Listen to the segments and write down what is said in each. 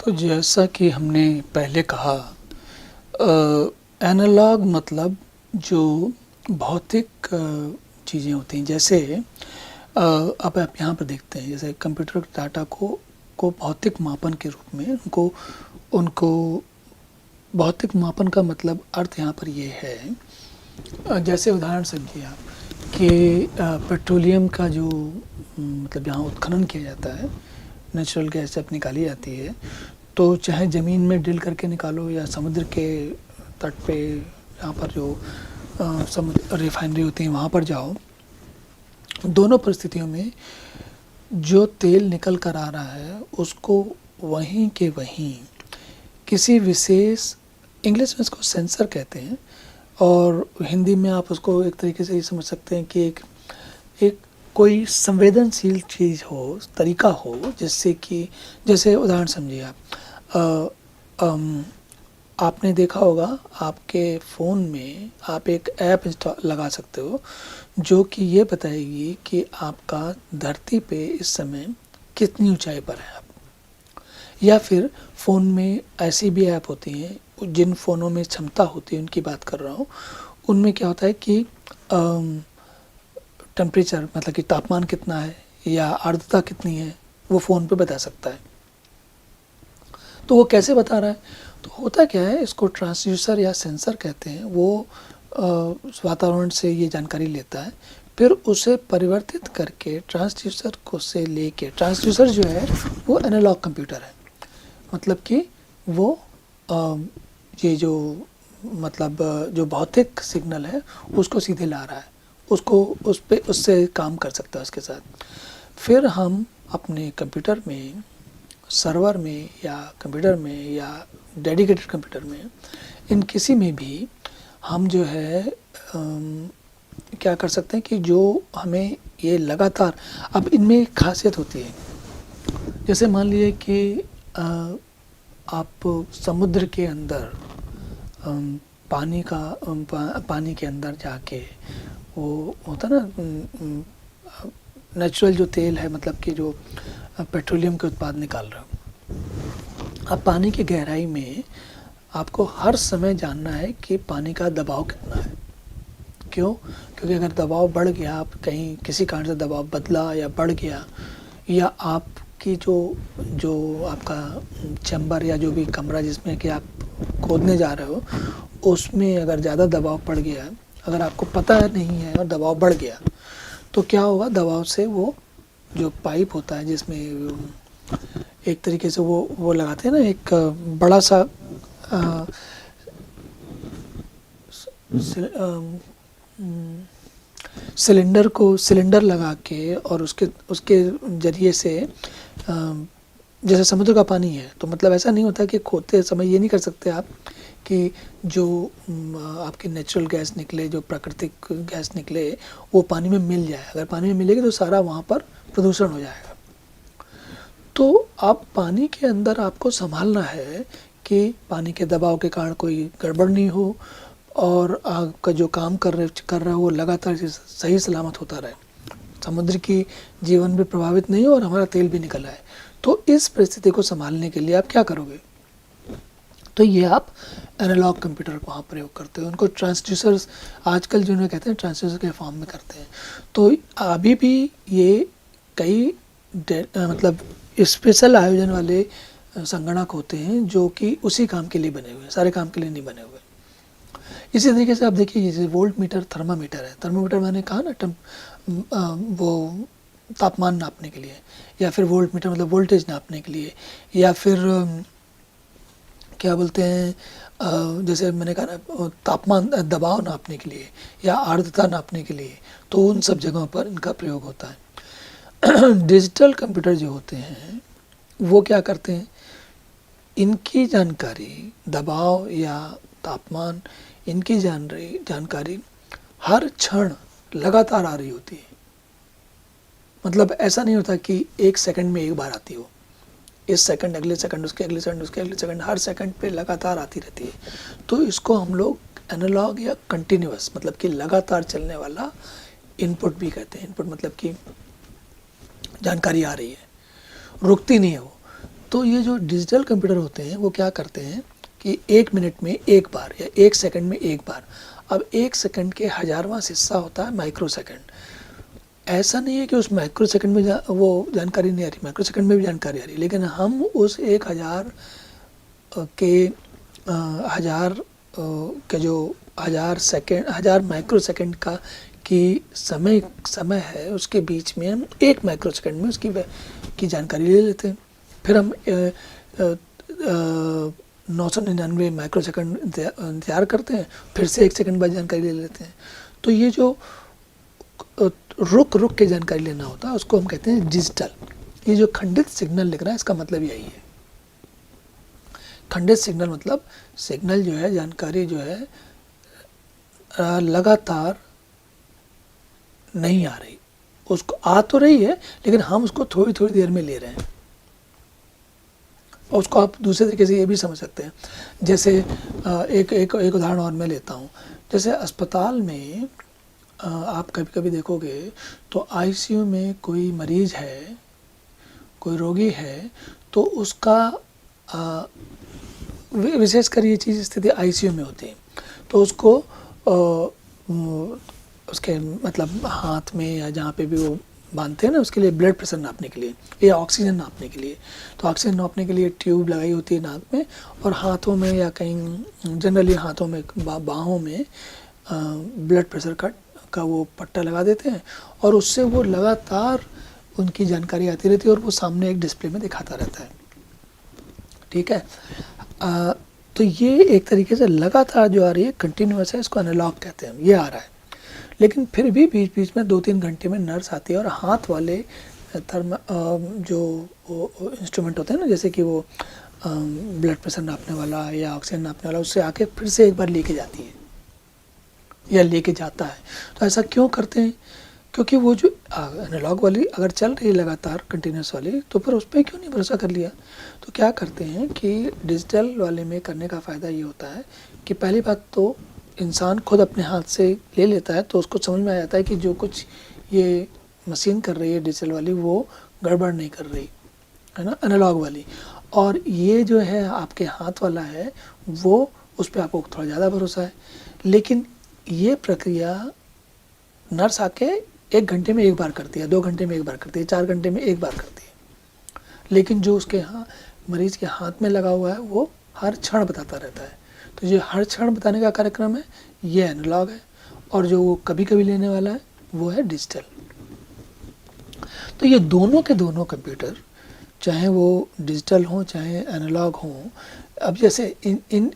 तो जैसा कि हमने पहले कहा, एनालॉग मतलब जो भौतिक चीज़ें होती हैं। जैसे अब आप यहाँ पर देखते हैं, जैसे कंप्यूटर डाटा को भौतिक मापन के रूप में उनको उनको भौतिक मापन का मतलब अर्थ यहाँ पर ये है, जैसे उदाहरण समझिए आप कि पेट्रोलियम का जो मतलब यहाँ उत्खनन किया जाता है, नेचुरल गैस जब निकाली जाती है, तो चाहे ज़मीन में ड्रिल करके निकालो या समुद्र के तट पे यहाँ पर जो समुद्र रिफाइनरी होती है वहाँ पर जाओ, दोनों परिस्थितियों में जो तेल निकल कर आ रहा है उसको वहीं के वहीं किसी विशेष, इंग्लिश में इसको सेंसर कहते हैं और हिंदी में आप उसको एक तरीके से ये समझ सकते हैं कि एक कोई संवेदनशील चीज़ हो, तरीका हो, जिससे कि जैसे उदाहरण समझिए आप, आपने देखा होगा आपके फ़ोन में आप एक ऐप इंस्टॉल लगा सकते हो जो कि ये बताएगी कि आपका धरती पे इस समय कितनी ऊंचाई पर है आप। या फिर फ़ोन में ऐसी भी ऐप होती हैं, जिन फ़ोनों में क्षमता होती है उनकी बात कर रहा हूँ, उनमें क्या होता है कि टेम्परेचर मतलब कि तापमान कितना है या आर्द्रता कितनी है वो फ़ोन पे बता सकता है। तो वो कैसे बता रहा है? तो होता क्या है, इसको ट्रांसड्यूसर या सेंसर कहते हैं। वो वातावरण से ये जानकारी लेता है, फिर उसे परिवर्तित करके ट्रांसड्यूसर को से लेके, ट्रांसड्यूसर जो है वो एनालॉग कंप्यूटर है, मतलब कि वो ये जो मतलब जो भौतिक सिग्नल है उसको सीधे ला रहा है, उसको उस पे उससे काम कर सकता है उसके साथ। फिर हम अपने कंप्यूटर में, सर्वर में या कंप्यूटर में या डेडिकेटेड कंप्यूटर में, इन किसी में भी हम जो है क्या कर सकते हैं कि जो हमें ये लगातार, अब इनमें एक खासियत होती है, जैसे मान लीजिए कि आप समुद्र के अंदर पानी के अंदर जाके, वो होता ना नेचुरल जो तेल है, मतलब कि जो पेट्रोलियम के उत्पाद निकाल रहे हो, अब पानी की गहराई में आपको हर समय जानना है कि पानी का दबाव कितना है। क्यों? क्योंकि अगर दबाव बढ़ गया, आप कहीं किसी कारण से दबाव बदला या बढ़ गया, या आपकी जो आपका चैम्बर या जो भी कमरा जिसमें कि आप खोदने जा रहे हो, उसमें अगर ज़्यादा दबाव पड़ गया, अगर आपको पता नहीं है और दबाव बढ़ गया, तो क्या होगा, दबाव से वो जो पाइप होता है जिसमें एक तरीके से वो लगाते हैं ना, एक बड़ा सा सिलेंडर लगा के, और उसके ज़रिए से जैसे समुद्र का पानी है, तो मतलब ऐसा नहीं होता कि खोदते समय ये नहीं कर सकते आप कि जो आपकी नेचुरल गैस निकले, जो प्राकृतिक गैस निकले, वो पानी में मिल जाए। अगर पानी में मिलेगी तो सारा वहाँ पर प्रदूषण हो जाएगा। तो अब पानी के अंदर आपको संभालना है कि पानी के दबाव के कारण कोई गड़बड़ नहीं हो, और आपका जो काम कर रहे हो वो लगातार सही सलामत होता रहे, समुद्र की जीवन भी प्रभावित नहीं हो और हमारा तेल भी निकल आए। तो इस परिस्थिति को संभालने के लिए आप क्या करोगे? तो ये आप एनालॉग कंप्यूटर को वहाँ प्रयोग करते हो। उनको ट्रांसड्यूसर्स आजकल जो उन्हें कहते हैं ट्रांसड्यूसर के फॉर्म में करते हैं। तो अभी भी ये कई मतलब स्पेशल आयोजन वाले संगणक होते हैं जो कि उसी काम के लिए बने हुए हैं, सारे काम के लिए नहीं बने हुए। इसी तरीके से आप देखिए, जैसे वोल्ट मीटर थर्मामीटर है। थर्मामीटर मैंने कहा ना, वो तापमान नापने के लिए, या फिर वोल्ट मीटर मतलब वोल्टेज नापने के लिए, या फिर क्या बोलते हैं, जैसे मैंने कहा ना, तापमान दबाव नापने के लिए या आर्द्रता नापने के लिए, तो उन सब जगहों पर इनका प्रयोग होता है। डिजिटल कंप्यूटर जो होते हैं वो क्या करते हैं, इनकी जानकारी, दबाव या तापमान, इनकी जानकारी हर क्षण लगातार आ रही होती है। मतलब ऐसा नहीं होता कि एक सेकंड में एक बार आती हो, इस सेकंड, अगले सेकंड, उसके अगले सेकंड, उसके अगले सेकंड, हर सेकंड पे लगातार आती रहती है। तो इसको हम लोग एनालॉग या कंटिन्यूअस, मतलब कि लगातार चलने वाला इनपुट भी कहते हैं। इनपुट मतलब कि जानकारी आ रही है, रुकती नहीं है वो। तो ये जो डिजिटल कंप्यूटर होते हैं वो क्या करते हैं कि 1 मिनट में एक बार या 1 सेकंड में एक बार। अब 1 सेकंड के हज़ारवां हिस्सा होता है माइक्रो सेकंड। ऐसा नहीं है कि उस माइक्रो सेकंड में वो जानकारी नहीं आ रही, माइक्रो सेकंड में भी जानकारी आ रही है, लेकिन हम उस 1000 के हज़ार के जो 1000 माइक्रो सेकंड का की समय है उसके बीच में हम 1 माइक्रो सेकंड में उसकी की जानकारी ले लेते हैं। फिर हम 999 माइक्रो सेकंड इंतजार करते हैं, फिर से 1 सेकंड बाद जानकारी ले लेते हैं। तो ये जो रुक के जानकारी लेना होता है उसको हम कहते हैं डिजिटल। ये जो खंडित सिग्नल लिख रहा है इसका मतलब यही है। खंडित सिग्नल मतलब सिग्नल जो है, जानकारी जो है लगातार नहीं आ रही, उसको आ तो रही है लेकिन हम उसको थोड़ी थोड़ी देर में ले रहे हैं। और उसको आप दूसरे तरीके से ये भी समझ सकते हैं, जैसे एक उदाहरण और मैं लेता हूँ। जैसे अस्पताल में आप कभी कभी देखोगे तो आईसीयू में कोई मरीज है, कोई रोगी है, तो उसका विशेषकर ये चीज़ स्थिति आईसीयू में होती है, तो उसको उसके मतलब हाथ में या जहाँ पे भी वो बांधते हैं ना, उसके लिए ब्लड प्रेशर नापने के लिए या ऑक्सीजन नापने के लिए, तो ऑक्सीजन नापने के लिए ट्यूब लगाई होती है नाक में, और हाथों में या कहीं जनरली हाथों में बाहों में ब्लड प्रेशर का वो पट्टा लगा देते हैं, और उससे वो लगातार उनकी जानकारी आती रहती है और वो सामने एक डिस्प्ले में दिखाता रहता है। ठीक है, तो ये एक तरीके से लगातार जो आ रही है कंटिन्यूअस है, इसको एनालॉग कहते हैं, ये आ रहा है। लेकिन फिर भी बीच बीच में 2-3 घंटे में नर्स आती है और हाथ वाले जो इंस्ट्रूमेंट होते हैं ना, जैसे कि वो ब्लड प्रेशर नापने वाला या ऑक्सीजन नापने वाला, उससे आके फिर से एक बार लेके जाती है या लेके जाता है। तो ऐसा क्यों करते हैं? क्योंकि वो जो एनालॉग वाली अगर चल रही है लगातार कंटिन्यूस वाली, तो फिर उस पर क्यों नहीं भरोसा कर लिया। तो क्या करते हैं कि डिजिटल वाले में करने का फ़ायदा ये होता है कि पहली बात तो इंसान खुद अपने हाथ से ले लेता है, तो उसको समझ में आ जाता है कि जो कुछ ये मशीन कर रही है डिजिटल वाली वो गड़बड़ नहीं कर रही है ना, एनालॉग वाली। और ये जो है आपके हाथ वाला है वो, उस पर आपको थोड़ा ज़्यादा भरोसा है। लेकिन ये प्रक्रिया नर्स आके 1 घंटे में एक बार करती है, 2 घंटे में एक बार करती है, 4 घंटे में एक बार करती है। लेकिन जो उसके मरीज के हाथ में लगा हुआ है वो हर क्षण बताता रहता है। तो जो हर क्षण बताने का कार्यक्रम है ये एनालॉग है, और जो वो कभी कभी लेने वाला है वो है डिजिटल। तो ये दोनों के दोनों कंप्यूटर, चाहे वो डिजिटल हों चाहे एनालॉग हों, अब जैसे इन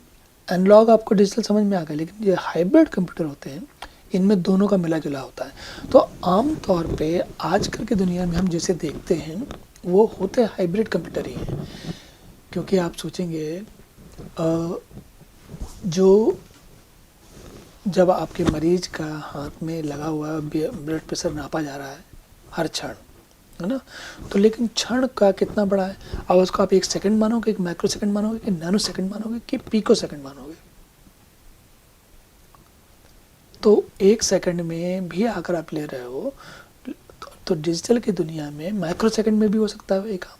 एनालॉग आपको डिजिटल समझ में आ गया, लेकिन ये हाइब्रिड कंप्यूटर होते हैं, इनमें दोनों का मिला जुला होता है। तो आम तौर पे आजकल की दुनिया में हम जैसे देखते हैं वो होते हाइब्रिड कंप्यूटर ही हैं। क्योंकि आप सोचेंगे जो जब आपके मरीज का हाथ में लगा हुआ ब्लड प्रेशर नापा जा रहा है हर क्षण, है ना, तो लेकिन क्षण का कितना बड़ा है। अब उसको आप 1 सेकंड मानोगे, 1 माइक्रो सेकंड मानोगे, कि नैनो सेकंड मानोगे, कि पिको सेकंड मानोगे। तो 1 सेकंड में भी अगर आप ले रहे हो तो डिजिटल की दुनिया में माइक्रो सेकंड में भी हो सकता है ये काम।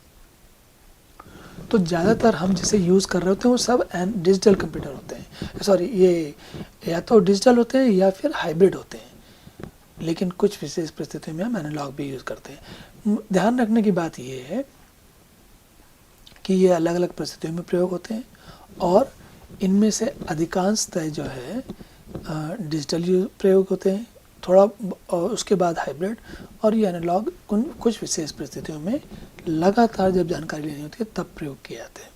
तो ज़्यादातर हम जिसे यूज़ कर रहे होते हैं वो सब डिजिटल कंप्यूटर होते हैं, सॉरी ये या तो डिजिटल होते हैं या फिर हाइब्रिड होते हैं। लेकिन कुछ विशेष परिस्थितियों में हम एनालॉग भी यूज़ करते हैं। ध्यान रखने की बात ये है कि ये अलग अलग परिस्थितियों में प्रयोग होते हैं, और इनमें से अधिकांशतः जो है डिजिटल प्रयोग होते हैं, थोड़ा उसके बाद हाइब्रिड, और ये एनालॉग कुछ विशेष परिस्थितियों में लगातार जब जानकारी लेनी होती है तब प्रयोग किए जाते हैं।